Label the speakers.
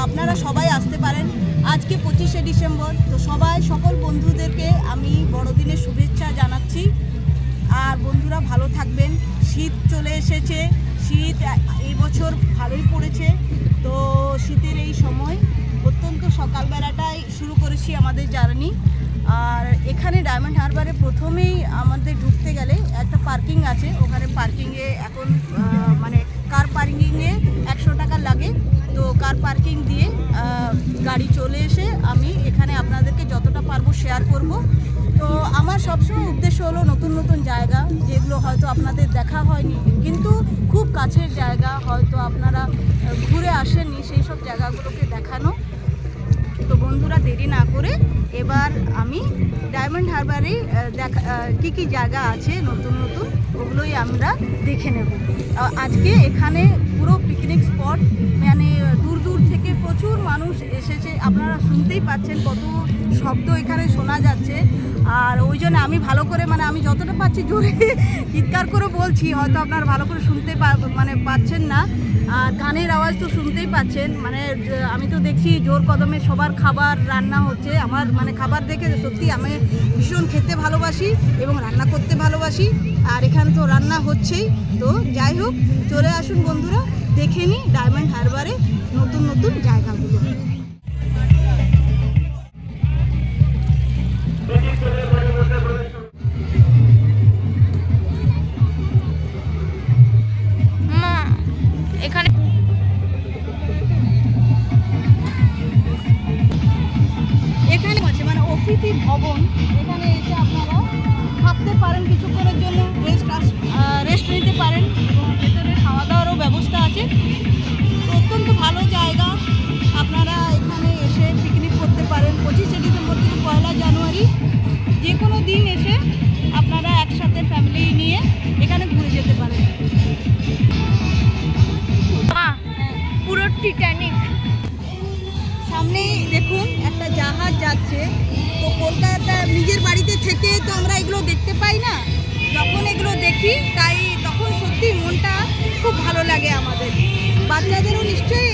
Speaker 1: আপনারা সবাই আসতে পারেন। আজকে 25শে ডিসেম্বর, তো সবাই সকল বন্ধুদেরকে আমি বড়দিনের শুভেচ্ছা জানাচ্ছি। আর বন্ধুরা ভালো থাকবেন। শীত চলে এসেছে, শীত এই বছর ভালোই পড়েছে। তো শীতের এই সময় অত্যন্ত সকালবেলাটাই শুরু করেছি আমাদের জার্নি। আর এখানে ডায়মন্ড হারবারে প্রথমেই আমাদের ঢুকতে গেলে একটা পার্কিং আছে, ওখানে পার্কিংয়ে এখন মানে কার পার্কিংয়ে 100 টাকা লাগে। তো কার পার্কিং দিয়ে গাড়ি চলে এসে আমি এখানে আপনাদেরকে যতটা পারবো শেয়ার করব। তো আমার সবসময় উদ্দেশ্য হলো নতুন নতুন জায়গা যেগুলো হয়তো আপনাদের দেখা হয়নি, কিন্তু খুব কাছের জায়গা, হয়তো আপনারা ঘুরে আসেননি, সেই সব জায়গাগুলোকে দেখানো। তো বন্ধুরা দেরি না করে এবার আমি ডায়মন্ড হারবারে কী কী জায়গা আছে নতুন নতুন, ওগুলোই আমরা দেখে নেব। আজকে এখানে পুরো পিকনিক স্পট, মানে দূর দূর থেকে প্রচুর মানুষ এসেছে। আপনারা শুনতেই পাচ্ছেন কত শব্দ এখানে শোনা যাচ্ছে। আর ওই জন্য আমি ভালো করে আমি যতটা পাচ্ছি জোরে চিৎকার করে বলছি, হয়তো আপনারা ভালো করে শুনতে পাচ্ছেন না। আর গানের আওয়াজ তো শুনতেই পাচ্ছেন। আমি তো দেখছি জোর কদমে সবার খাবার রান্না হচ্ছে। আমার খাবার দেখে সত্যি আমি ভীষণ খেতে ভালোবাসি এবং রান্না করতে ভালোবাসি। আর এখানে তো রান্না হচ্ছেই। তো যাই হোক, চলে আসুন বন্ধুরা, দেখে নিই ডায়মন্ড হারবারে নতুন নতুন জায়গাগুলো। এখানে আছে অতিথি ভবন, এখানে এসে আপনারা থাকতে পারেন, কিছুক্ষণের জন্য রেস্ট নিতে পারেন এবং ভেতরে খাওয়া দাওয়ারও ব্যবস্থা আছে। অত্যন্ত ভালো জায়গা, আপনারা এখানে এসে পিকনিক করতে পারেন। 25শে ডিসেম্বর থেকে 1 জানুয়ারি যে কোনো দিন এসে আপনারা একসাথে ফ্যামিলি নিয়ে এখানে ঘুরে যেতে পারেন।
Speaker 2: পুরো টাইটানিক
Speaker 1: সামনেই দেখুন একটা জাহাজ যাচ্ছে। তো কলকাতা নিজের বাড়িতে থেকে তো আমরা এগুলো দেখতে পাই না, যখন এগুলো দেখি তখন সত্যি মনটা খুব ভালো লাগে আমাদের। বাচ্চাদেরও নিশ্চয়ই